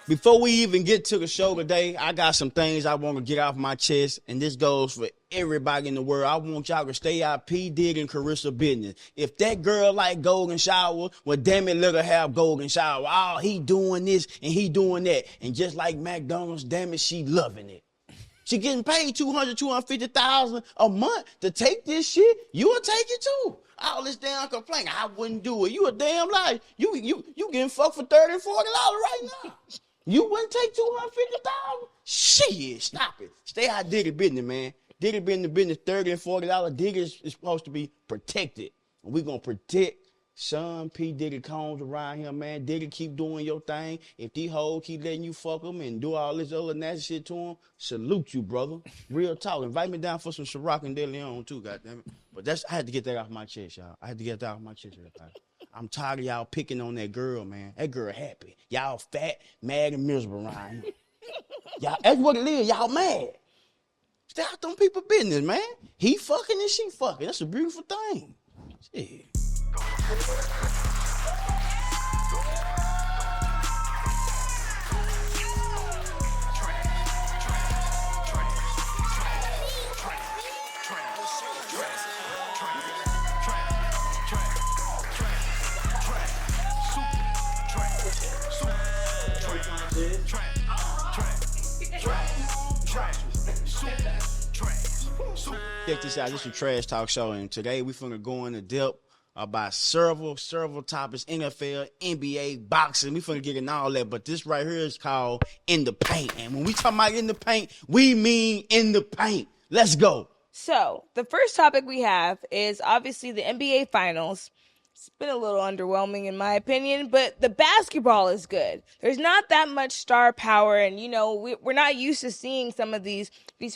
Before we even get to the show today, I got some things I want to get off my chest, and this goes for everybody in the world. I want y'all to stay out P. Diddy and Carissa business. If that girl like golden shower, well, damn it, let her have golden shower. Oh, he doing this and he doing that. And just like McDonald's, damn it, she loving it. She getting paid $250,000 a month to take this shit. You will take it too. All this damn complaint, I wouldn't do it. You a damn lie. You getting fucked for $30 and $40 right now. You wouldn't take $250,000? Shit, stop it. Stay out Diddy business, man. Diddy business $30 and $40. Diddy is supposed to be protected. And we gonna protect Sean P. Diddy Combs around here, man. Diddy, keep doing your thing. If these hoes keep letting you fuck them and do all this other nasty shit to them, salute you, brother. Real talk. Invite me down for some Ciroc and De Leon too, goddammit. But I had to get that off my chest, y'all. I had to get that off my chest, everybody. I'm tired of y'all picking on that girl, man. That girl happy. Y'all fat, mad, and miserable around here. Y'all, that's what it is. Y'all mad. Stay out them people business, man. He fucking and she fucking. That's a beautiful thing. Shit. Check this out. This is a Trash Talk show, and today we finna go into depth about several topics: NFL, NBA, boxing. We finna get in all that, but this right here is called In the Paint. And when we talk about in the paint, we mean in the paint. Let's go. So the first topic we have is obviously the NBA Finals. It's been a little underwhelming in my opinion, but the basketball is good. There's not that much star power, and you know we're not used to seeing some of these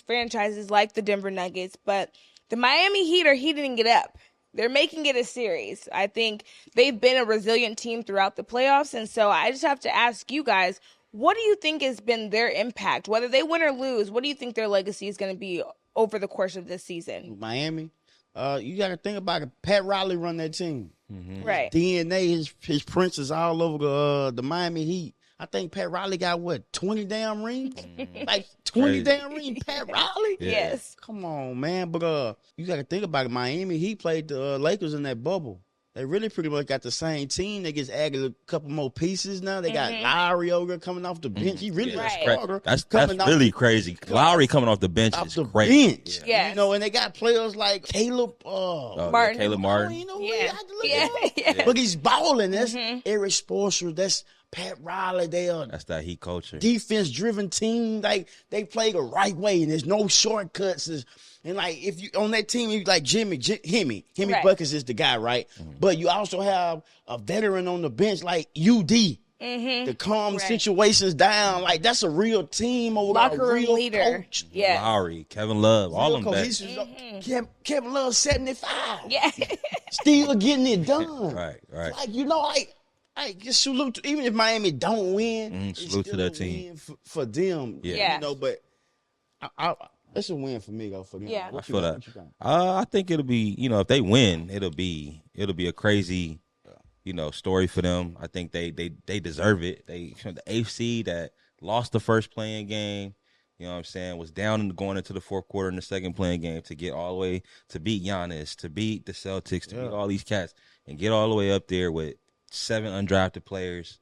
franchises like the Denver Nuggets, but the Miami Heat are heating it up. They're making it a series. I think they've been a resilient team throughout the playoffs, and so I just have to ask you guys, what do you think has been their impact? Whether they win or lose, what do you think their legacy is going to be over the course of this season? Miami, you got to think about it. Pat Riley run that team. Mm-hmm. Right. DNA, his prints is all over the Miami Heat. I think Pat Riley got, 20 damn rings? Like 20 damn rings, Pat Riley? Yeah. Yes. Come on, man. But you got to think about it. Miami, he played the Lakers in that bubble. They really pretty much got the same team. They just added a couple more pieces now. They got Lowry over coming off the bench. He really a starter. That's really crazy. Lowry coming off the bench is crazy. Bench. Yeah. You know, and they got players like Caleb Martin. Caleb Martin. You know, But he's balling. That's Eric Spoelstra. That's Pat Riley. That's that Heat culture. Defense-driven team. Like, they play the right way, and there's no shortcuts. And, like, if you on that team, you like Hemi right. Buckets is the guy, right? But you also have a veteran on the bench like UD to calm situations down. Like, that's a real team over locker room real leader. Coach. Yeah. Lowry, Kevin Love, all them guys. Kevin Love 75. Yeah. Still getting it done. Right. Like, you know, just salute to, even if Miami don't win, salute to that team for them. Yeah. You know, but it's a win for me though. For them. Yeah. I feel that. I think it'll be, if they win, it'll be a crazy, story for them. I think they deserve it. They the AFC that lost the first playing game. You know what I'm saying? Was down going into the fourth quarter in the second playing game to get all the way to beat Giannis, to beat the Celtics, to beat all these cats, and get all the way up there with 7 undrafted players.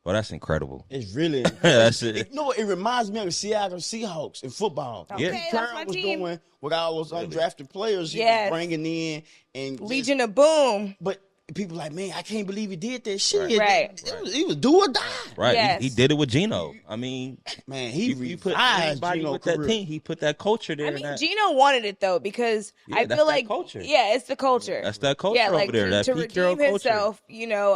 Well, that's incredible. It's really that's it. You know what? It reminds me of the Seattle Seahawks in football. Okay, that's my was team. doing with all those undrafted players he was bringing in, and Legion of Boom. But people like, man, I can't believe he did that shit. Right. He was do or die. Right. Yes. He did it with Geno. I mean, man, he put everybody with that team. He put that culture there. I mean, Geno wanted it though because I feel like culture. Yeah, it's the culture. That's that culture over there. That to Pete Carroll redeem culture. himself,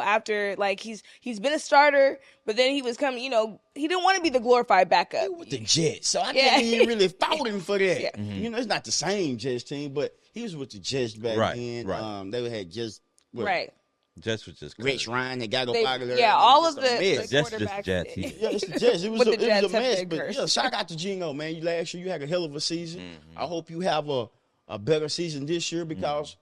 after like he's been a starter, but then he was coming. He didn't want to be the glorified backup with the Jets, so I can't even really fault him for that. Yeah. It's not the same Jets team, but he was with the Jets back then. Right. They had just right. Jets was just Rich Ryan. They got to go out of there. Yeah, all of the quarterbacks. Jets. Yeah, it's the Jets. It was a mess. But curse. Shout out to Geno, man. Last year you had a hell of a season. I hope you have a better season this year because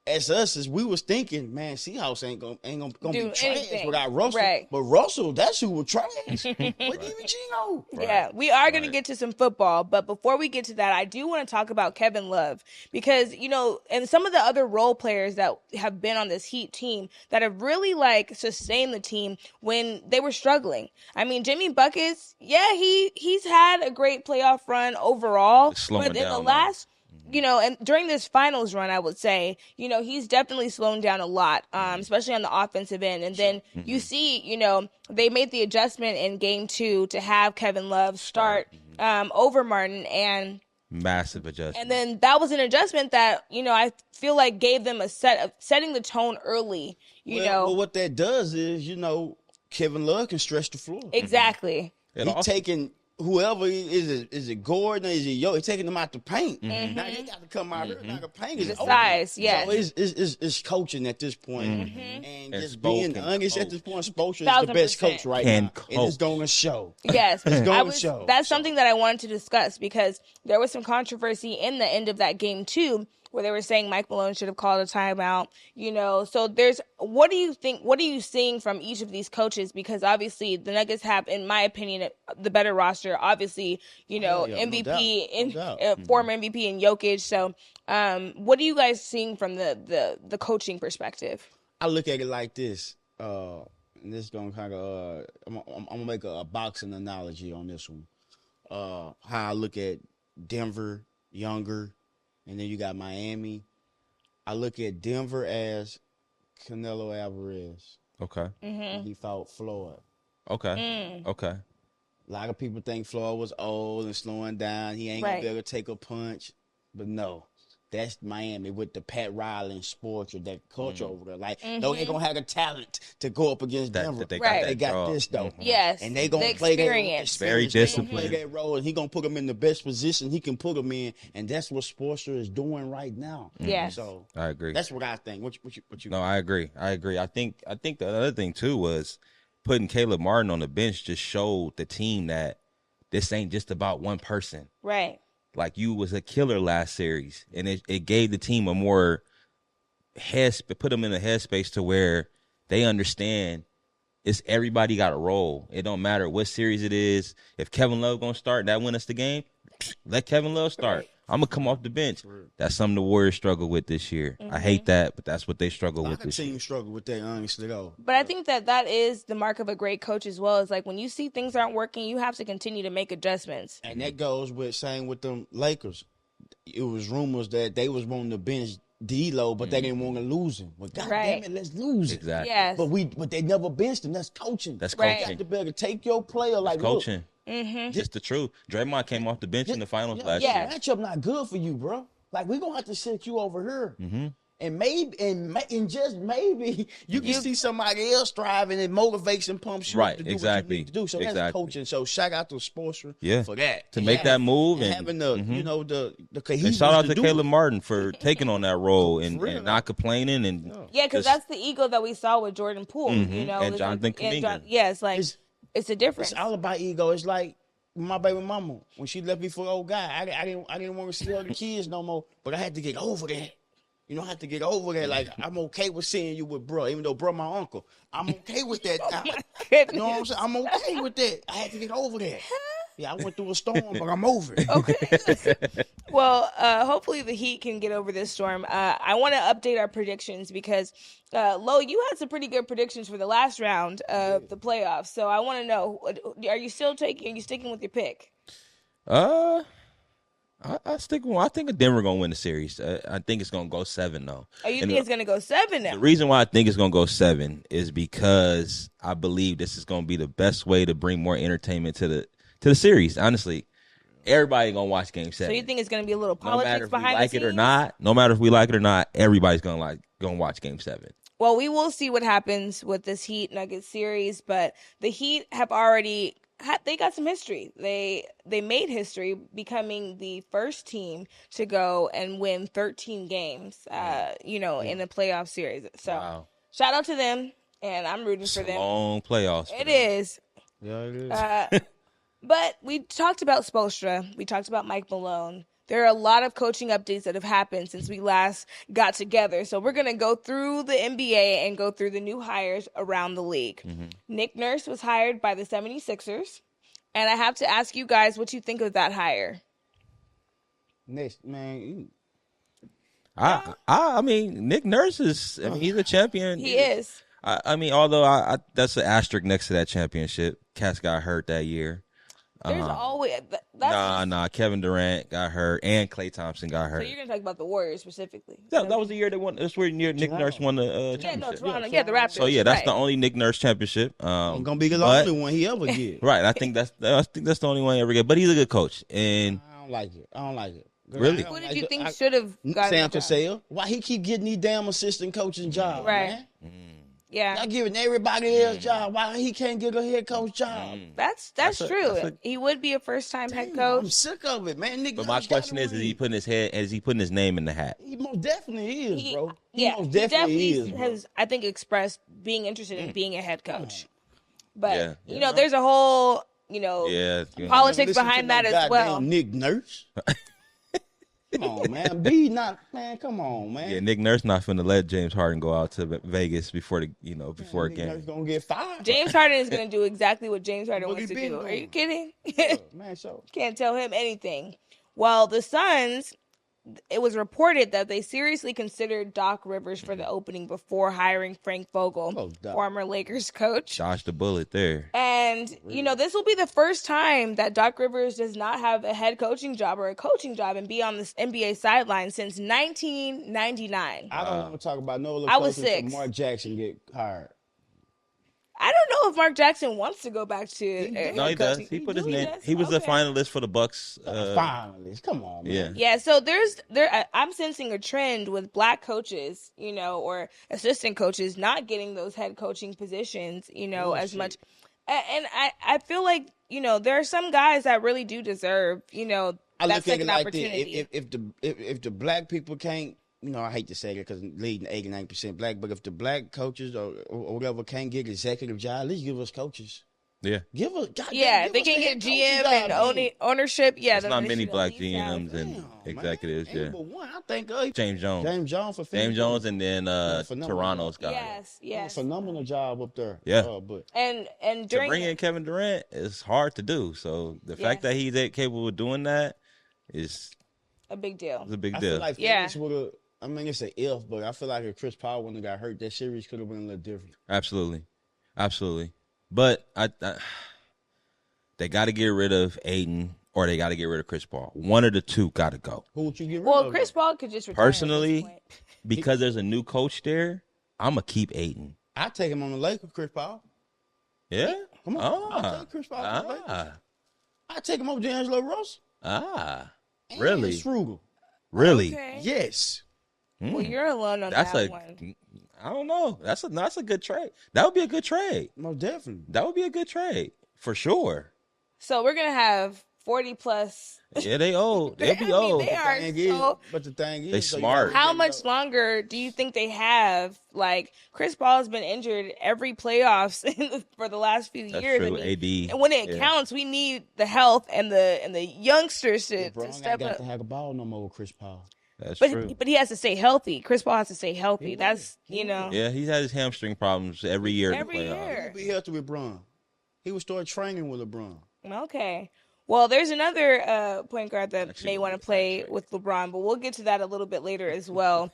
as us, as we was thinking, man, Seahawks ain't gonna Do be trash anything. without Russell. Right. But Russell, that's who was trash. What even Gino? Yeah, we are going to get to some football, but before we get to that, I do want to talk about Kevin Love because, you know, and some of the other role players that have been on this Heat team that have really like sustained the team when they were struggling. I mean, Jimmy Buckets, yeah, he's had a great playoff run overall, but in the last you know, and during this finals run, I would say, you know, he's definitely slowing down a lot, especially on the offensive end. And then you see, you know, they made the adjustment in game 2 to have Kevin Love start over Martin, and massive adjustment. And then that was an adjustment that, you know, I feel like gave them a setting the tone early, you know. Well, what that does is, you know, Kevin Love can stretch the floor. Exactly. He's taking whoever is it Gordon or is it Yo? He's taking them out the paint. Now they got to come out here. Now the paint is open. Size, yeah. So it's coaching at this point. And just being honest at this point, Spoelstra is the best coach right now. And it's going to show. Yes, it's going to show. That's something that I wanted to discuss because there was some controversy in the end of that game too, where they were saying Mike Malone should have called a timeout, you know. So what do you think, what are you seeing from each of these coaches? Because obviously the Nuggets have, in my opinion, the better roster. Obviously, you know, MVP, former MVP in Jokic. So what are you guys seeing from the coaching perspective? I look at it like this. And this is going to kind of, I'm going to make a boxing analogy on this one. How I look at Denver, younger, and then you got Miami. I look at Denver as Canelo Alvarez. Okay. He fought Floyd. Okay. Okay. A lot of people think Floyd was old and slowing down. He ain't going to be able to take a punch. But no, that's Miami with the Pat Riley and sports or that culture over there. Like, no, they going to have the talent to go up against Denver. They got this, though. Yes. And they going to play that role. Very disciplined. Play that role, and he going to put them in the best position he can put them in. And that's what Spoelstra is doing right now. Yes. So I agree. That's what I think. What you No, I agree. I think the other thing, too, was putting Caleb Martin on the bench just showed the team that this ain't just about one person. Right. Like, you was a killer last series, and it gave the team a more put them in a headspace to where they understand it's everybody got a role. It don't matter what series it is. If Kevin Love gonna start and that win us the game, let Kevin Love start. Right. I'm gonna come off the bench. That's something the Warriors struggle with this year. I hate that, but that's what they struggle with this year. Team struggle with that, honestly, though. But I think that is the mark of a great coach as well. Is like when you see things aren't working, you have to continue to make adjustments. And that goes with saying with them Lakers. It was rumors that they was wanting to bench D-Lo, but they didn't want to lose him. Well, goddamn it, let's lose it. Exactly. Yes. But they never benched him. That's coaching. That's Right. coaching. You got to be able to take your player like Coaching. Just the truth. Draymond came off the bench in the finals last year. Matchup not good for you, bro. Like, we're gonna have to sit you over here. And maybe and just maybe you can see somebody else thriving and motivates and pumps you up to do what you need to do. So that's coaching. So shout out to Spoelstra for that. To make that move and having the you know the and shout out to Caleb Martin for taking on that role and not complaining and because that's the ego that we saw with Jordan Poole, you know, and Jonathan Kuminga. It's like it's a difference. It's all about ego. It's like my baby mama when she left me for an old guy. I didn't want to see other kids no more, but I had to get over that. You know, I have to get over that. Like, I'm okay with seeing you with bro, even though bro my uncle. I'm okay with that now. You know what I'm saying? I'm okay with that. I had to get over that. Yeah, I went through a storm, but I'm over it. Okay. Well, hopefully the Heat can get over this storm. I want to update our predictions because, Lo, you had some pretty good predictions for the last round of the playoffs. So I want to know, are you sticking with your pick? I stick with. I think Denver gonna win the series. I think it's gonna go 7 though. Oh, you think it's gonna go 7 now? The reason why I think it's gonna go 7 is because I believe this is gonna be the best way to bring more entertainment to the series. Honestly, everybody gonna watch Game 7. So you think it's gonna be a little politics behind the scenes? No matter if we like it or not, everybody's gonna watch Game 7. Well, we will see what happens with this Heat Nuggets series, but the Heat have already. They got some history. They made history becoming the first team to go and win 13 games, you know, in the playoff series. So shout out to them, and I'm rooting for them. Long playoffs. It is. Yeah, it is. But we talked about Spoelstra. We talked about Mike Malone. there are a lot of coaching updates that have happened since we last got together. So we're going to go through the NBA and go through the new hires around the league. Nick Nurse was hired by the 76ers. And I have to ask you guys what you think of that hire. Next, man. I mean, Nick Nurse is. I mean, he's a champion. He is. I mean, although I that's an asterisk next to that championship. Cats got hurt that year. There's always Nah. Kevin Durant got hurt, and Klay Thompson got hurt. So you're gonna talk about the Warriors specifically. That was the year they won. That's where Nick Nurse won the championship. Toronto. Yeah, the Raptors. So yeah, that's the only Nick Nurse championship. Gonna be the only one he ever get. Right. I think that's the only one he ever get. But he's a good coach. And I don't like it. Really? Who did you think should have gotten Sam the job? Cassell? Why he keep getting these damn assistant coaching jobs, Right. man? Yeah, Y'all giving everybody else job. Why he can't get a head coach job? that's true. He would be a first time head I'm coach. sick of it, man. Nick But my Nurse question gotta is he win. putting his name in the hat? He most definitely is, bro. He most definitely is, bro. has, I think, expressed being interested in being a head coach. But Yeah. you know, there's a whole politics Listen to behind no that as goddamn well. Nick Nurse. Come on, man. Man, come on, man. Yeah, Nick Nurse not finna let James Harden go out to Vegas before a Nick game. Nurse gonna get fired. James Harden is going to do exactly what James Harden What wants he to been do. doing? Are you kidding? Man, so Can't tell him anything. Well, the Suns, it was reported that they seriously considered Doc Rivers for the opening before hiring Frank Vogel, Oh, Doc. former Lakers coach. Dodged the bullet there. And, you know, this will be the first time that Doc Rivers does not have a head coaching job or a coaching job and be on this NBA sideline since 1999. I don't want to talk about no other I was coaches till 6. Mark Jackson get hired. I don't know if Mark Jackson wants to go back to No, he does. He put his name. He was a finalist for the Bucks. Finalist. Come on, man. Yeah, so I'm sensing a trend with black coaches, you know, or assistant coaches not getting those head coaching positions, you know, as much. And I feel like, you know, there are some guys that really do deserve, you know, I that look at it second like opportunity. this. If the black people can't, you know, I hate to say it because leading 89% black, but if the black coaches or whatever can't get executive job, at least give us coaches. Yeah. Give us, if they can't get GM and ownership, yeah. There's not they many should black at least have- GMs and executives. Man. Yeah. Number one, I think James Jones. James Jones for James Jones and then phenomenal. Toronto's guy. Yes. phenomenal job up there. Yeah. But And To during bring in Kevin Durant is hard to do. So the fact that he's capable of doing that is a big deal. a big I deal. feel like Phoenix would have. I mean, it's an if, but I feel like if Chris Paul wouldn't have got hurt, that series could have been a little different. Absolutely. But they got to get rid of Aiden or they got to get rid of Chris Paul. One of the two got to go. Who would you get rid of? Well, Chris Paul could just retire Personally, at this point. because there's a new coach there, I'm going to keep Aiden. I take him on the Lakers, Chris Paul. Yeah? Come on, I'll take Chris Paul on the Lakers. I take him over D'Angelo Russell. And Really? Struggle. Really? Okay. Yes. Well, you're alone on That's that one. I don't know. That's a good trade. That would be a good trade. Most definitely. That would be a good trade for sure. So we're gonna have 40 plus. Yeah, they old. They'll be I mean, old. they are so. But the thing is, They so you smart. gotta How think much about- longer do you think they have? Like Chris Paul has been injured every playoffs for the last few That's years. true. I mean, AD. and when it counts, we need the health and the youngsters to LeBron ain't step got up. to have a ball no more with Chris Paul. That's true. But he has to stay healthy. Chris Paul has to stay healthy. That's know. Yeah, he's had his hamstring problems every year in the Every playoffs. year. He'll be healthy with LeBron. He would start training with LeBron. Okay. Well, there's another point guard that may want to play with LeBron, but we'll get to that a little bit later as well.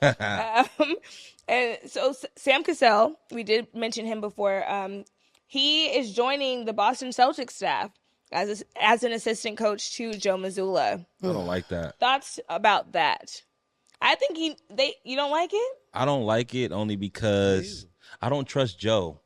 And so Sam Cassell, we did mention him before. He is joining the Boston Celtics staff as an assistant coach to Joe Mazzulla. I don't like that. Thoughts about that? I think you don't like it? I don't like it only because I don't trust Joe.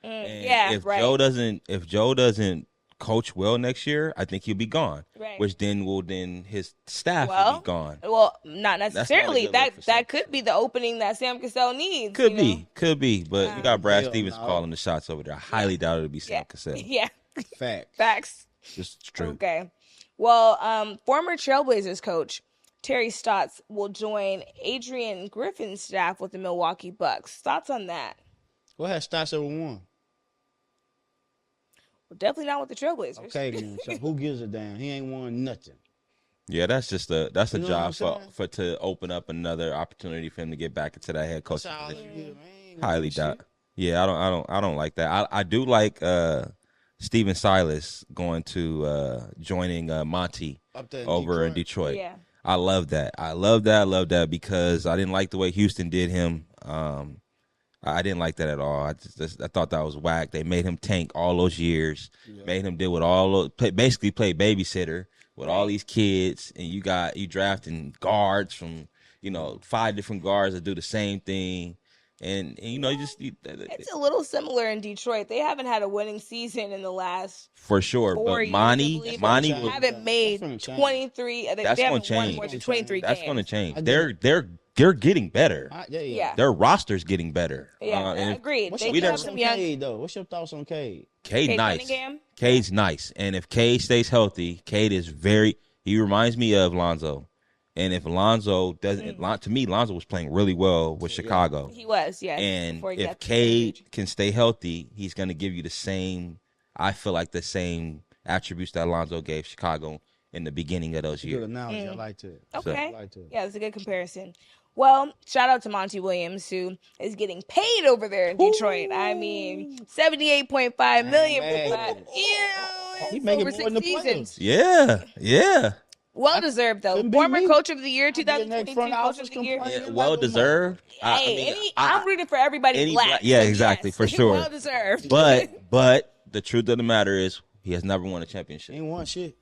And if right. Joe doesn't coach well next year, I think he'll be gone. Right. Which then his staff will be gone. Well, not necessarily. good look for That could be the opening that Sam Cassell needs. Could you know? be. But you got Brad Hell Stevens no. calling the shots over there. I highly doubt it'll be Sam Cassell. Yeah. Fact. Facts. Just true. Okay. Well, former Trailblazers coach Terry Stotts will join Adrian Griffin's staff with the Milwaukee Bucks. Thoughts on that? What has Stats ever won? Well, definitely not with the Trailblazers. Okay, then. So who gives a damn? He ain't won nothing. Yeah, that's a You know job what I'm saying? to open up another opportunity for him to get back into that head coach That's all I position. hear, man. Ain't gonna Highly do doubt. shit. Yeah, I don't like that. I do like Steven Silas going to joining Monty Up there in over in Detroit. Detroit. Yeah. I love that. I love that because I didn't like the way Houston did him. I didn't like that at all. I thought that was whack. They made him tank all those years, made him deal with basically play babysitter with all these kids, and you drafting guards from 5 different guards that do the same thing, and It's a little similar in Detroit. They haven't had a winning season in the last for sure. 4 But years, I believe. That's Monty gonna They was haven't made That's gonna 23. They That's gonna haven't won change. more than 23 that's games. going to change. I get They're getting better. Yeah. Their roster's getting better. Yeah, And agreed. What's They your do have thoughts some on young. Cade, though? What's your thoughts on Cade? Cade Cade nice. Cunningham? Cade's nice. And if Cade stays healthy, Cade is he reminds me of Lonzo. And if Lonzo doesn't, to me, Lonzo was playing really well with Chicago. He was, yes. And before he if got to Cambridge. Cade can stay healthy, he's going to give you the same attributes that Lonzo gave Chicago in the beginning of those Good years. analogy. I like that. Okay. I like that. Yeah, that's a good comparison. Well, shout out to Monty Williams, who is getting paid over there in Detroit. I mean, $78.5 million for Man. 5. He It's making over more 6 than the seasons. players. Yeah. Well deserved, though. couldn't be Former me. Coach of the Year, I'd be in that 2022 front Coach office of the Year. complaining. Yeah, like well a deserved. Hey, I'm rooting for everybody any black. black- yeah, so exactly, yes. for sure. Well deserved. But the truth of the matter is, he has never won a championship He ain't want shit.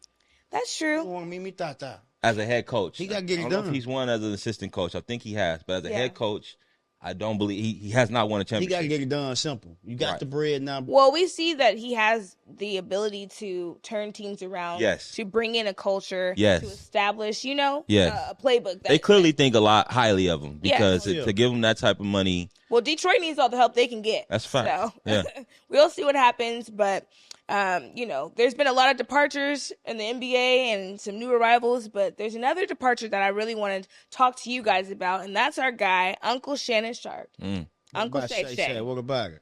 That's He true. want me tata. as a head coach. He gotta get it I don't know done. if he's won as an assistant coach. I think he has, but as a Yeah. head coach, I don't believe he has not won a He championship. got to get it done simple. You got Right. the bread now. Well, we see that he has the ability to turn teams around, Yes. to bring in a culture, Yes. to establish, Yes. a playbook. They clearly think a lot highly of him because Yeah. to give him that type of money, Well, Detroit needs all the help they can get. That's fact. So Yeah. we'll see what happens. But, there's been a lot of departures in the NBA and some new arrivals. But there's another departure that I really want to talk to you guys about, and that's our guy, Uncle Shannon Sharp. Uncle What about Shay Shay. What about it?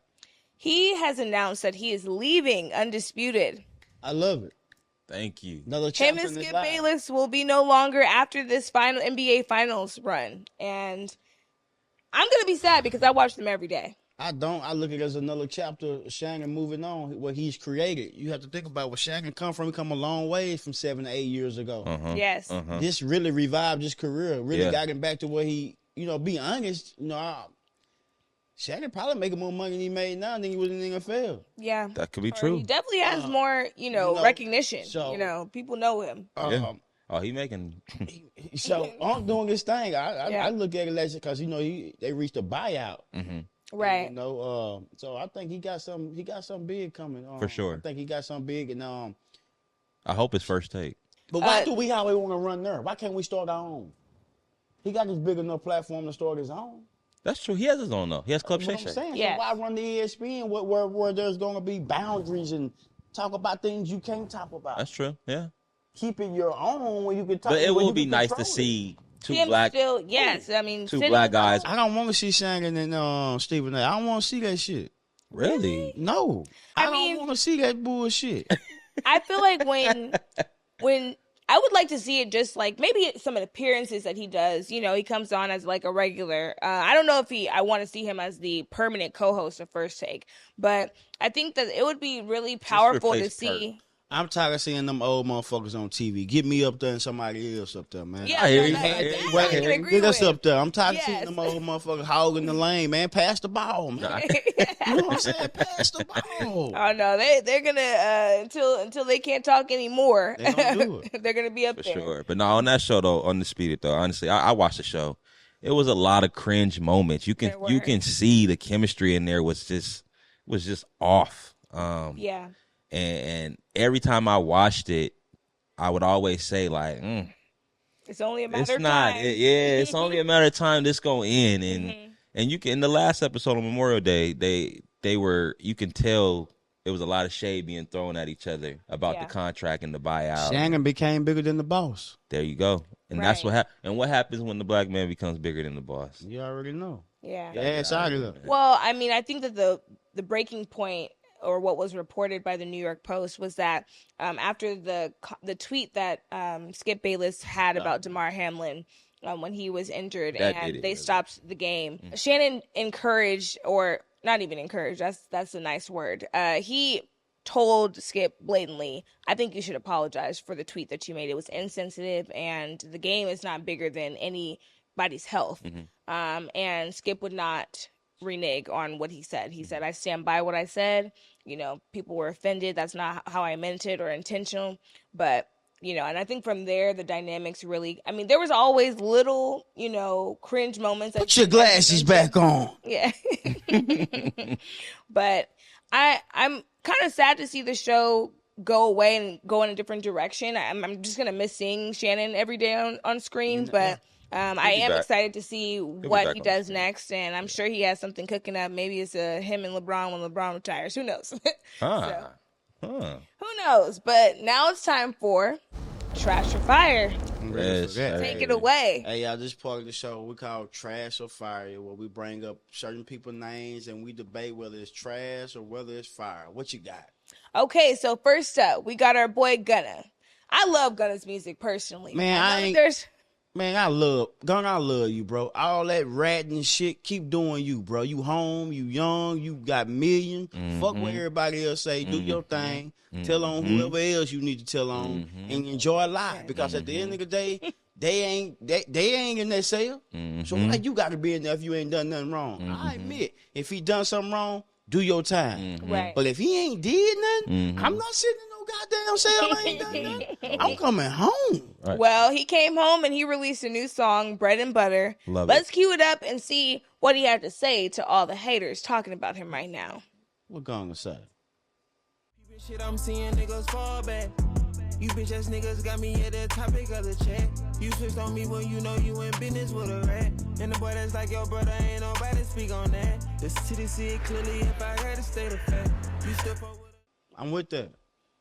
He has announced that he is leaving Undisputed. I love it. thank you. Another Him chapter and in his Skip life. Bayless will be no longer after this final NBA Finals run. And I'm going to be sad because I watch them every day. I don't. I look at it as another chapter of Shannon moving on, what he's created. You have to think about where Shannon come from. He come a long way from 7 to 8 years ago. Yes. This really revived his career. Really Yeah. got him back to where he, be honest, Shannon probably making more money than he made now than he was in the NFL. Yeah. That could be Or true. He definitely has more, recognition. so- People know him. Yeah. Oh, he making So I'm doing his thing. I Yeah. look at it as because they reached a buyout. Right. So I think he got something big coming. For sure. I think he got something big, and I hope it's first take. but why do we always want to run there? Why can't we start our own? He got this big enough platform to start his own. That's true. He has his own though. He has Club That's Shay what I'm Shay. saying. Yes. So why run the ESPN where there's going to be boundaries and talk about things you can't talk about? That's true. Yeah. Keep it your own when you can talk. But it when will you be can nice to control it. see two Him black still, yes. I mean, two sitting black guys. I don't want to see Shannon and Stephen A. I don't want to see that shit. Really? No, I mean- don't want to see that bullshit. I feel like when I would like to see it just like maybe some appearances that he does. He comes on as like a regular. I don't know if I want to see him as the permanent co-host of First Take, but I think that it would be really powerful to replace Kurt. see. I'm tired of seeing them old motherfuckers on TV. Get me up there and somebody else up there, man. Yeah, I hear no, you. no, I hear that you. I can agree Get us with. up there. I'm tired of Yes. seeing them old motherfuckers hogging the lane, man. Pass the ball, man. You know what I'm saying? Pass the ball. Oh no, they're gonna until they can't talk anymore. They gonna do it. They're gonna be up For there. sure. But no, on that show though, Undisputed though, honestly, I watched the show. It was a lot of cringe moments. You There were. can see the chemistry in there was just off. Yeah. And every time I watched it, I would always say like, It's only a matter it's of not. time. It's only a matter of time this gonna end. Mm-hmm. And you can in the last episode on Memorial Day, they were, you can tell there was a lot of shade being thrown at each other about Yeah. the contract and the buyout. Shannon became bigger than the boss. There you go. And that's Right. what happens when the black man becomes bigger than the boss. You already know. Yeah. Yeah, it's out of there. Well, I mean, I think that the breaking point or what was reported by the New York Post was that after the tweet that Skip Bayless had about Damar Hamlin when he was injured and they stopped the game, Shannon encouraged, or not even encouraged, that's a nice word. He told Skip blatantly, I think you should apologize for the tweet that you made. It was insensitive, and the game is not bigger than anybody's health. And Skip would not renege on what he said. He said, I stand by what I said. You know, people were offended. That's not how I meant it or intentional. But, you know, and I think from there, the dynamics really, I mean, there was always little, you know, cringe moments. Put your glasses back on. Yeah. But I'm kind of sad to see the show go away and go in a different direction. I'm just going to miss seeing Shannon every day on screen, but I am excited to see what he does next, and I'm sure he has something cooking up. Maybe it's him and LeBron when LeBron retires. Who knows? Who knows? But now it's time for Trash or Fire. Take it away. Hey, y'all, this part of the show we call Trash or Fire, where we bring up certain people's names and we debate whether it's trash or whether it's fire. What you got? Okay, so first up, we got our boy Gunna. I love Gunna's music personally. Man, I love you, bro. All that ratting shit, keep doing you, bro. You home, you young, you got millions. Fuck what everybody else say. Do your thing. Tell on whoever else you need to tell on, and enjoy life. Because at the end of the day, they ain't in that cell. So why you got to be in there if you ain't done nothing wrong? I admit, if he done something wrong, do your time. Right. But if he ain't did nothing, I'm not sitting in no goddamn cell. I ain't done nothing. I'm coming home. Right. Well, he came home and he released a new song, Bread and Butter. Let's cue it up and see what he had to say to all the haters talking about him right now. What Gunna say? Shit, I'm seeing niggas fall back. You bitch ass niggas got me at the topic of the chat. You switched on me when you know you in business with a rat. And the boy that's like your brother, ain't nobody speak on that. The city see it clearly if I heard a state of fact. You still fuck with it. I'm with that.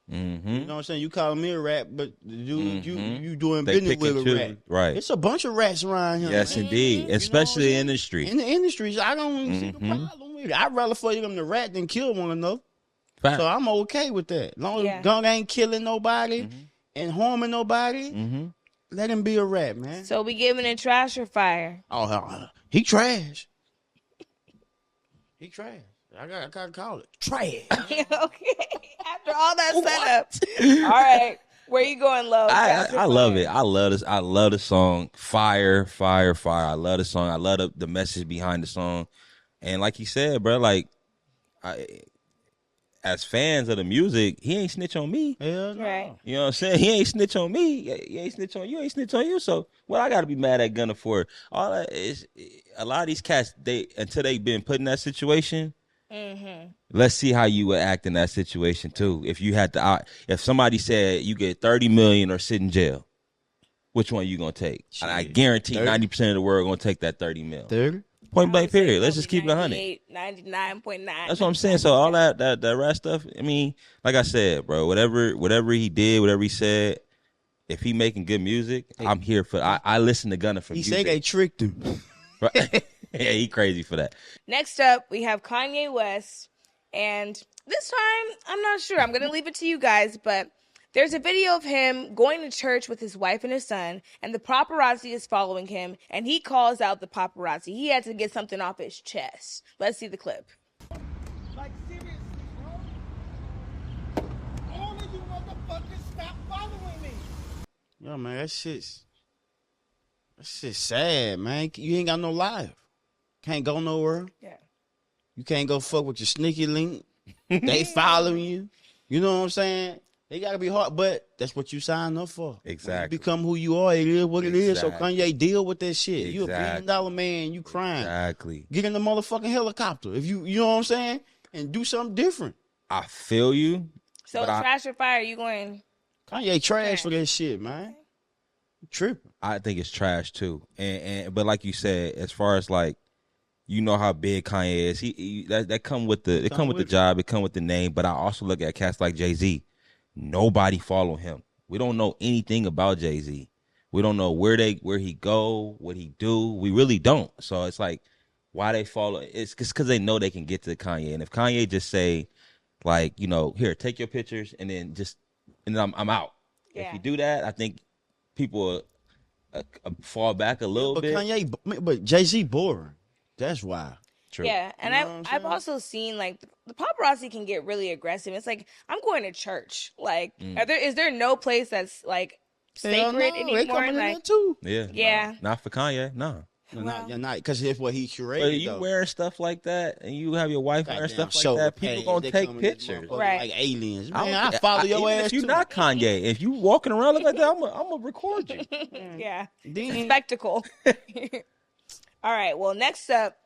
You know what I'm saying? You calling me a rat, but dude, you doing business with a rat. Right. It's a bunch of rats around here. Yes, man. indeed. Especially in the industry. In the industries, I don't see the problem with it. I'd rather for them to rat than kill one another. Fact. So I'm okay with that. Long as Gunna ain't killing nobody and harming nobody, let him be a rat, man. So we giving it trash or fire? Oh, he trash. He trash. I gotta call it trash. Okay. After all that setup. All right. Where you going, Lo? I love it. I love this. I love the song. Fire, fire, fire. I love the song. I love the message behind the song. And like you said, bro, like as fans of the music, he ain't snitch on me. Hell no. Right. You know what I'm saying? He ain't snitch on me. He ain't snitch on you. Ain't snitch on you. So what I got to be mad at Gunna for? All that is, a lot of these cats, until they been put in that situation. Let's see how you would act in that situation too. If you had to, if somebody said you get 30 million or sit in jail, which one you gonna take? And I guarantee 90% of the world gonna take that 30 mil. 30. Point blank period. Let's just keep it 100. 99.9. That's what I'm saying. So all that rat stuff. I mean, like I said, bro. Whatever he did, whatever he said. If he making good music, I'm here for. I listen to Gunna for music. He say they tricked him. Right? Yeah, he crazy for that. Next up, we have Kanye West. And this time, I'm not sure. I'm going to leave it to you guys. But there's a video of him going to church with his wife and his son. And the paparazzi is following him. And he calls out the paparazzi. He had to get something off his chest. Let's see the clip. Like, seriously, bro? All of you motherfuckers stop following me. Yo, man, that shit's sad, man. You ain't got no life. Can't go nowhere. Yeah. You can't go fuck with your sneaky link. They following you. You know what I'm saying? They gotta be hard, but that's what you signed up for. Exactly. When you become who you are. It is what it is. So Kanye, deal with that shit. You $1 billion man. You crying. Exactly. Get in the motherfucking helicopter. If you know what I'm saying, and do something different. I feel you. So trash or fire? You going? Kanye trash for that shit, man. You tripping. I think it's trash too. But like you said, as far as like, you know how big Kanye is. That come with the job. It come with the name. But I also look at cats like Jay-Z. Nobody follow him. We don't know anything about Jay-Z. We don't know where he go, what he do. We really don't. So it's like, why they follow? It's just because they know they can get to Kanye. And if Kanye just say, like, here, take your pictures and then I'm out. Yeah. If you do that, I think people will fall back a little bit. But Jay-Z boring. That's why. True. Yeah, and You know what I'm I've saying? also seen like the paparazzi can get really aggressive. It's like I'm going to church. Like, is there no place that's like Hell sacred no, anymore? They coming in Like, there too. Yeah. Yeah. Not for Kanye. No. Not because it's what he curated. But you though. wearing stuff like that, and you have your wife wearing Goddamn stuff like shoulder that, people pads, gonna they take come in this pictures. motherfucker Right. Like aliens. I Man, don't- I follow your even ass if you're too. not Kanye, if you walking around look like that, I'm gonna record you. yeah, Then- spectacle. All right. Well, next up,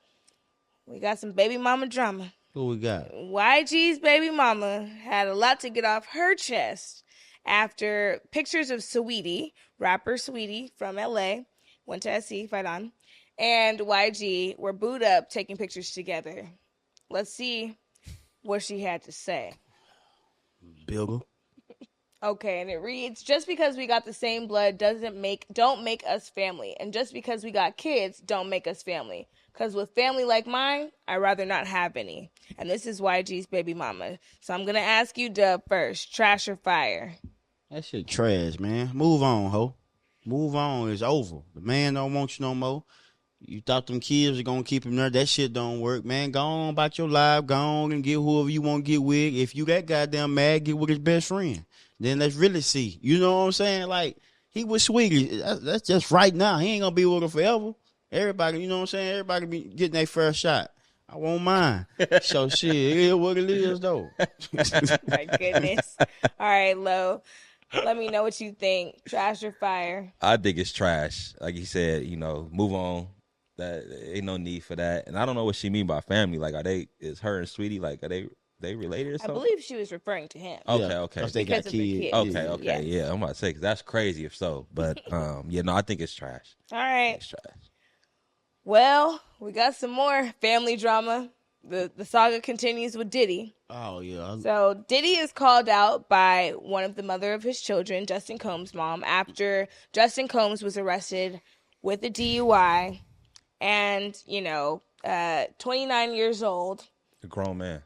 we got some baby mama drama. Who we got? YG's baby mama had a lot to get off her chest after pictures of Saweetie, rapper Saweetie from LA, went to SC, fight on, and YG were booed up taking pictures together. Let's see what she had to say. Bill. Okay, and it reads, just because we got the same blood don't make us family. And just because we got kids don't make us family. Because with family like mine, I'd rather not have any. And this is YG's baby mama. So I'm going to ask you, Dub, first. Trash or fire? That shit trash, man. Move on, ho. Move on. It's over. The man don't want you no more. You thought them kids were going to keep him there. That shit don't work, man. Go on about your life. Go on and get whoever you want to get with. If you that goddamn mad, get with his best friend. Then let's really see. You know what I'm saying? Like, he was sweet. That's just right now. He ain't going to be with her forever. Everybody, you know what I'm saying? Everybody be getting their first shot. I won't mind. So, shit, it is what it is, though. My goodness. All right, Lo. Let me know what you think. Trash or fire? I think it's trash. Like he said, move on. That ain't no need for that. And I don't know what she mean by family. Like, is her and Sweetie, like, are they related or I something? believe she was referring to him. Okay, Yeah, okay. 'cause they Because got of the kids. kids. Okay, Yes. yeah. I'm about to say, 'cause that's crazy if so. But, I think it's trash. All right. It's trash. Well, we got some more family drama. The saga continues with Diddy. Oh, yeah. So Diddy is called out by one of the mother of his children, Justin Combs' mom, after Justin Combs was arrested with a DUI and, 29 years old. A grown man.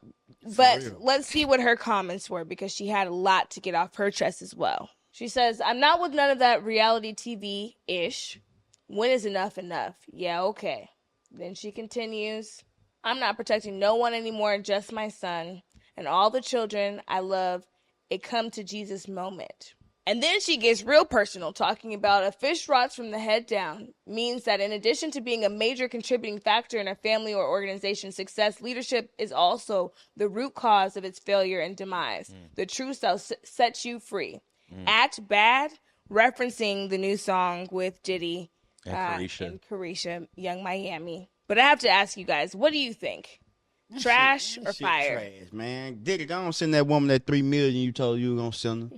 But let's see what her comments were, because she had a lot to get off her chest as well. She says, I'm not with none of that reality TV-ish. When is enough enough? Yeah, okay. Then she continues, I'm not protecting no one anymore, just my son. And all the children I love, it come to Jesus moment. And then she gets real personal, talking about a fish rots from the head down means that in addition to being a major contributing factor in a family or organization's success, leadership is also the root cause of its failure and demise. The truth shall set you free. Act bad, referencing the new song with Diddy And Carisha, Young Miami. But I have to ask you guys, what do you think? Trash or Shit fire? Trash, man. Diddy, go on send that woman that $3 million you told you were going to send her.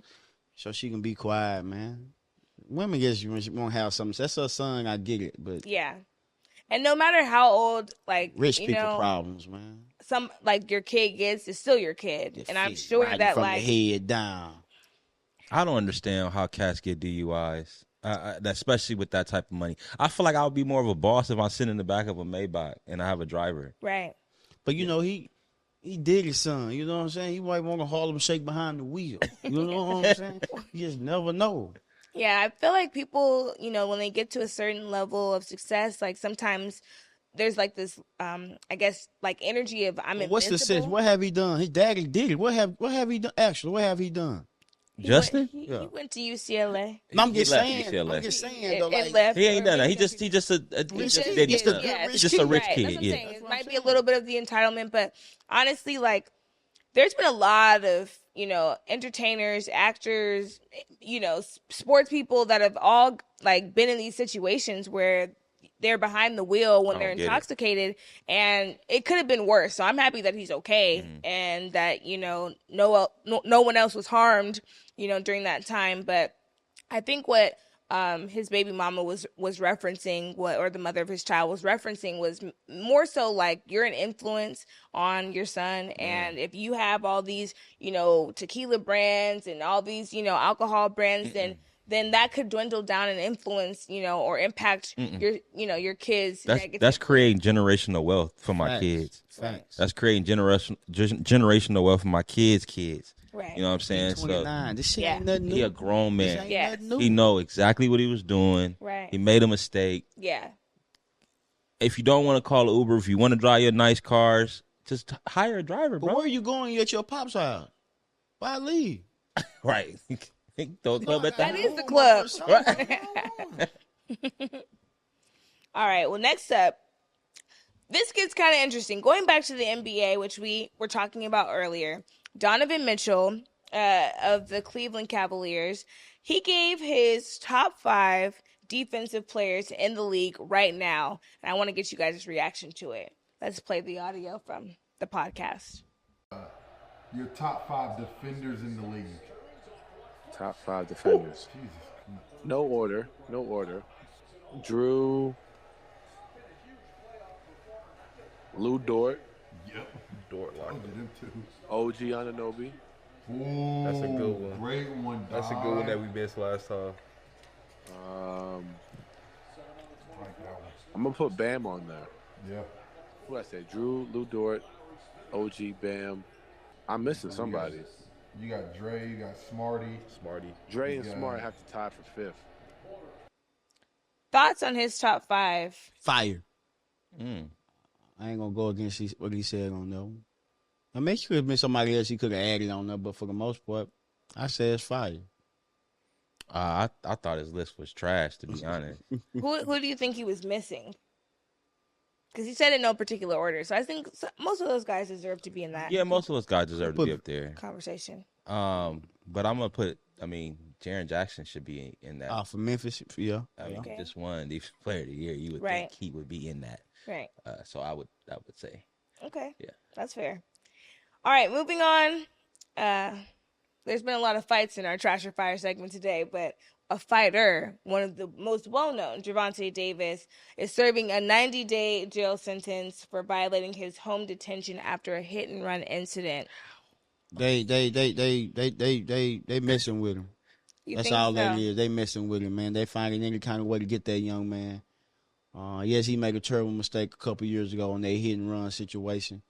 So she can be quiet, man. Women just want to have something. That's her son, I get it. But Yeah. And no matter how old, like, rich you people know, problems, man. some, like, your kid gets, it's still your kid. And I'm sure Riding that, from like, the head down. I don't understand how cats get DUIs, especially with that type of money. I feel like I would be more of a boss if I sit in the back of a Maybach and I have a driver. right. But, he did his son. You know what I'm saying? He might want to Harlem Shake behind the wheel. You know what I'm saying? You just never know. Yeah, I feel like people, when they get to a certain level of success, like, sometimes there's, like, this, I guess, like, energy of I'm What's the sense? invincible. What have he done? His daddy did it. What have he done? Actually, what have he done? Justin? He Yeah. went to UCLA. No, I'm He just left saying. UCLA. I'm just saying, It though. Like, left. He ain't done that. He just He's a just- he's a yeah, he's just a rich right. kid. That's what I'm Yeah. saying. It might be a little bit of the entitlement, but honestly, like, there's been a lot of, entertainers, actors, sports people that have all, like, been in these situations where they're behind the wheel when I they're don't get it. intoxicated, and it could have been worse. So I'm happy that he's okay and that, no one else was harmed, during that time. But I think what his baby mama was referencing, or the mother of his child was referencing, was more so like, you're an influence on your son, and if you have all these tequila brands and all these alcohol brands, then then that could dwindle down and influence, or impact your kids. That's creating generational wealth for my kids. Facts. That's creating generational wealth for my kids' kids. Right. You know what I'm saying? 29. This shit Yeah. ain't nothing new. He a grown man. This ain't Yes. nothing new. He know exactly what he was doing. Right. He made a mistake. Yeah. If you don't want to call an Uber, if you want to drive your nice cars, just hire a driver, But bro. where are you going? You at your pop's house. Why leave? Right. Don't club at That that. is the club. Right. All right. Well, next up, this gets kind of interesting. Going back to the NBA, which we were talking about earlier, Donovan Mitchell of the Cleveland Cavaliers, he gave his top 5 defensive players in the league right now, and I want to get you guys' reaction to it. Let's play the audio from the podcast. Your top 5 defenders in the league. Top 5 defenders. Jesus. No order. Drew. Lou Dort. Yep. Dort I'll locked get him too. OG Anunoby. Ooh, That's a good one. Great one. That's a good one that we missed last time. I like that one. I'm going to put Bam on there. Yeah. Who I say? Drew, Lou Dort, OG, Bam. I'm missing somebody. You got Dre, you got Smarty. Dre and Yeah. Smart have to tie for 5th. Thoughts on his top 5? Fire. I ain't gonna go against what he said on that one. I mean, it could have been somebody else he could have added on there, but for the most part, I say it's fire. I thought his list was trash, to be honest. Who do you think he was missing? Because he said in no particular order. So I think most of those guys deserve to be in that Yeah, most of us guys deserve to be up there. conversation. But I'm gonna put. I mean, Jaren Jackson should be in that. For Memphis, yeah. I mean, Okay. just won Defensive Player of the Year. You would Right. think he would be in that. Right. So I would say. Okay. Yeah. That's fair. All right, moving on. There's been a lot of fights in our Trash or Fire segment today, but a fighter, one of the most well-known, Gervonta Davis, is serving a 90-day jail sentence for violating his home detention after a hit-and-run incident. They messing with him. You That's think all so? that is. They messing with him, man. They finding any kind of way to get that young man. Yes, he made a terrible mistake a couple years ago in that hit and run situation.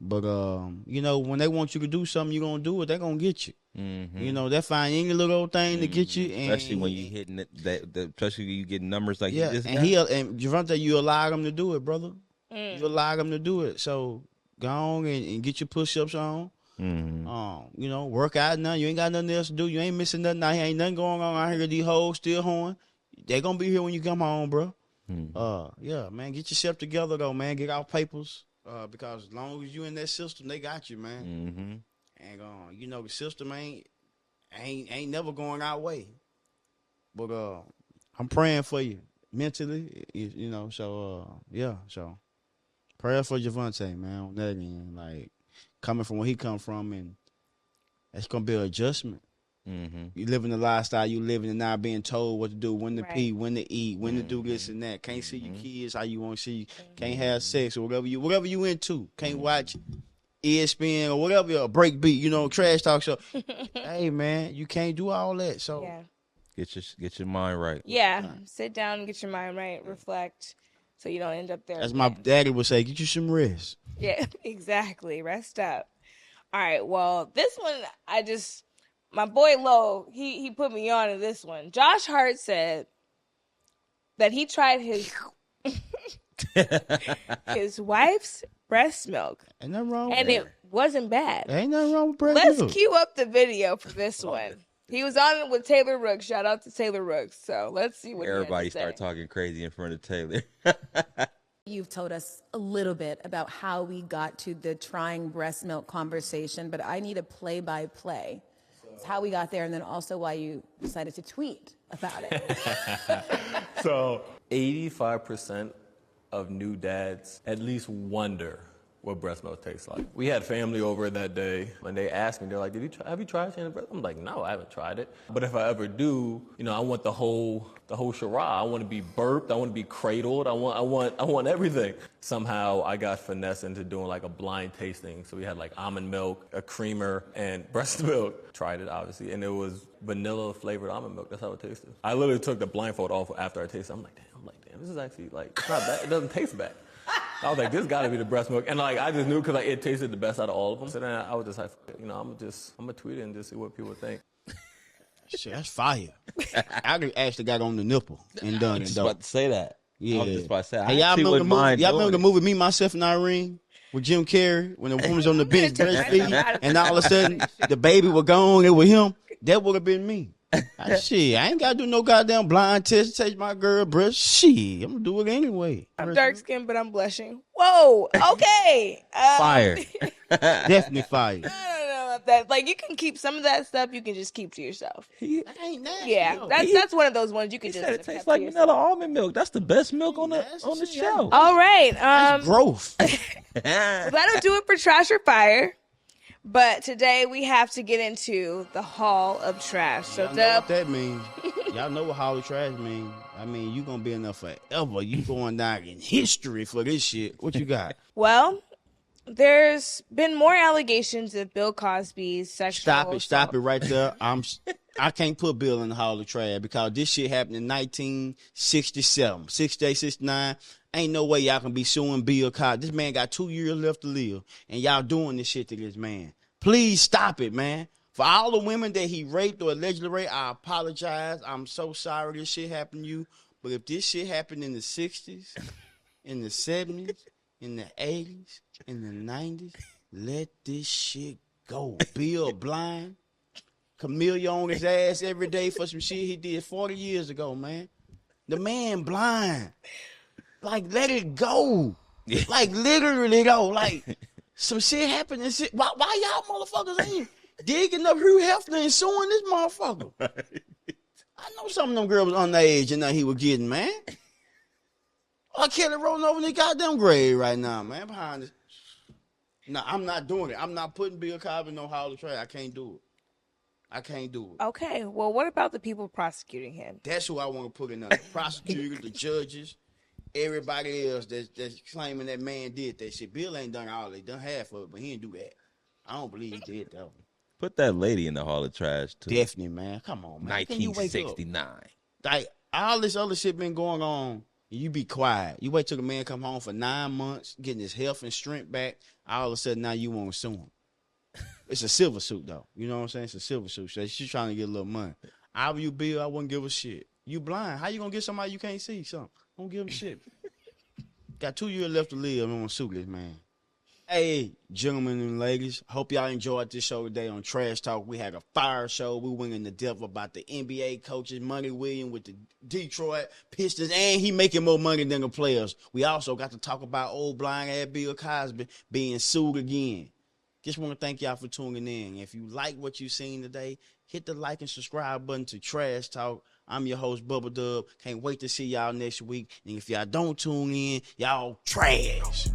But when they want you to do something, you're gonna do it. They're gonna get you. Mm-hmm. They find any little old thing to get you, and Especially when you hitting it. Especially when you get numbers like yeah. you just And got. and Gervonta, you allow him to do it, brother. You allow him to do it. So go on and get your push-ups on. Work out now. You ain't got nothing else to do. You ain't missing nothing. Now, ain't nothing going on out here. These hoes still horn. They gonna be here when you come home, bro. Yeah, man. Get yourself together though, man. Get out papers. Because as long as you in that system, they got you, man. And the system ain't never going our way. But I'm praying for you mentally, So prayer for Gervonta, man. On that end, like coming from where he come from, and it's gonna be an adjustment. You living the lifestyle you living and not being told what to do, when to pee, when to eat, when to do this and that. Can't see your kids how you want to see. Can't have sex or whatever you into. Can't watch ESPN or whatever, a Breakbeat, Trash Talk show. Hey man, you can't do all that. So Yeah. Get your mind right. Yeah. Sit down and get your mind right. Reflect, so you don't end up there. as my daddy would say, get you some rest. Yeah, exactly. Rest up. All right. Well, this one, my boy Lo, he put me on to this one. Josh Hart said that he tried his wife's breast milk, Ain't nothing wrong with and it wasn't bad. Ain't nothing wrong with breast Let's milk. cue up the video for this one. He was on it with Taylor Rooks. Shout out to Taylor Rooks. So let's see what Everybody he had to start say. talking crazy in front of Taylor. You've told us a little bit about how we got to the trying breast milk conversation, but I need a play-by-play. It's how we got there, and then also why you decided to tweet about it. So 85% of new dads at least wonder what breast milk tastes like. We had family over that day, and they asked me, they're like, have you tried changing breast? I'm like, no, I haven't tried it. But if I ever do, you know, I want the whole charade. I want to be burped. I want to be cradled. I want everything. Somehow I got finessed into doing like a blind tasting. So we had like almond milk, a creamer, and breast milk. Tried it, obviously, and it was vanilla flavored almond milk. That's how it tasted. I literally took the blindfold off after I tasted it. I'm like, damn, this is actually like, it's not bad. It doesn't taste bad. I was like, this got to be the breast milk. And like, I just knew because like, it tasted the best out of all of them. So then I was just like, you know, I'm going to tweet it and just see what people think. Shit, that's fire. I actually got on the nipple and done it. I was just about to say that. Yeah. I was just about to say, hey, y'all remember the movie Me, Myself, and Irene with Jim Carrey when the woman's on the bench breastfeeding and all of a sudden the baby was gone, it was him? That would have been me. Shit, I ain't got to do no goddamn blind test to take my girl breast. Shit, I'm going to do it anyway. I'm dark-skinned, but I'm blushing. Whoa, okay. Fire. Definitely fire. I don't know about that. Like, you can keep some of that stuff, you can just keep to yourself. That ain't nasty. Yeah, that's one of those ones you can just. It tastes like vanilla almond milk. That's the best milk on the show. All right. That's growth. That'll do it for Trash or Fire. But today we have to get into the Hall of Trash. So y'all know what that means. Y'all know what Hall of Trash means. I mean, you gonna be in there forever. You going down in history for this shit. What you got? Well, there's been more allegations of Bill Cosby's sexual assault. Stop it right there. I can't put Bill in the Hall of Trash because this shit happened in 1967, 68, 69. Ain't no way y'all can be suing Bill Cosby. This man got 2 years left to live, and y'all doing this shit to this man. Please stop it, man. For all the women that he raped or allegedly raped, I apologize. I'm so sorry this shit happened to you. But if this shit happened in the 60s, in the 70s, in the 80s, in the 90s, let this shit go. Bill blind. Camellia on his ass every day for some shit he did 40 years ago, man. The man blind. Like, let it go. Like, literally, though. Like, some shit happened and shit. Why y'all motherfuckers ain't digging up Hugh Hefner and suing this motherfucker? I know some of them girls was underage and that he was getting, man. R. Kelly rolling over in the goddamn grave right now, man, behind this. No, I'm not doing it. I'm not putting Bill Cosby in no Hall of Trash. I can't do it. I can't do it. Okay, well, what about the people prosecuting him? That's who I want to put in there. The prosecutors, the judges, everybody else that's claiming that man did that shit. Bill ain't done all. He done half of it, but he didn't do that. I don't believe he did that. Put that lady in the Hall of Trash, too. Definitely, man. Come on, man. 1969. Like, all this other shit been going on, and you be quiet. You wait till the man come home for 9 months, getting his health and strength back. All of a sudden, now you want to sue him. It's a silver suit, though. You know what I'm saying? It's a silver suit. So she's trying to get a little money. I were you, Bill, I wouldn't give a shit. You blind. How you going to get somebody you can't see something? Don't give him shit. Got 2 years left to live. I'm going to sue this man. Hey, gentlemen and ladies, hope y'all enjoyed this show today on Trashh Talk. We had a fire show. We went in the depth about the NBA coaches, Money Williams with the Detroit Pistons, and he making more money than the players. We also got to talk about old blind-ass Bill Cosby being sued again. Just want to thank y'all for tuning in. If you like what you seen today, hit the like and subscribe button to Trashh Talk. I'm your host, Bubba Dub. Can't wait to see y'all next week. And if y'all don't tune in, y'all trash.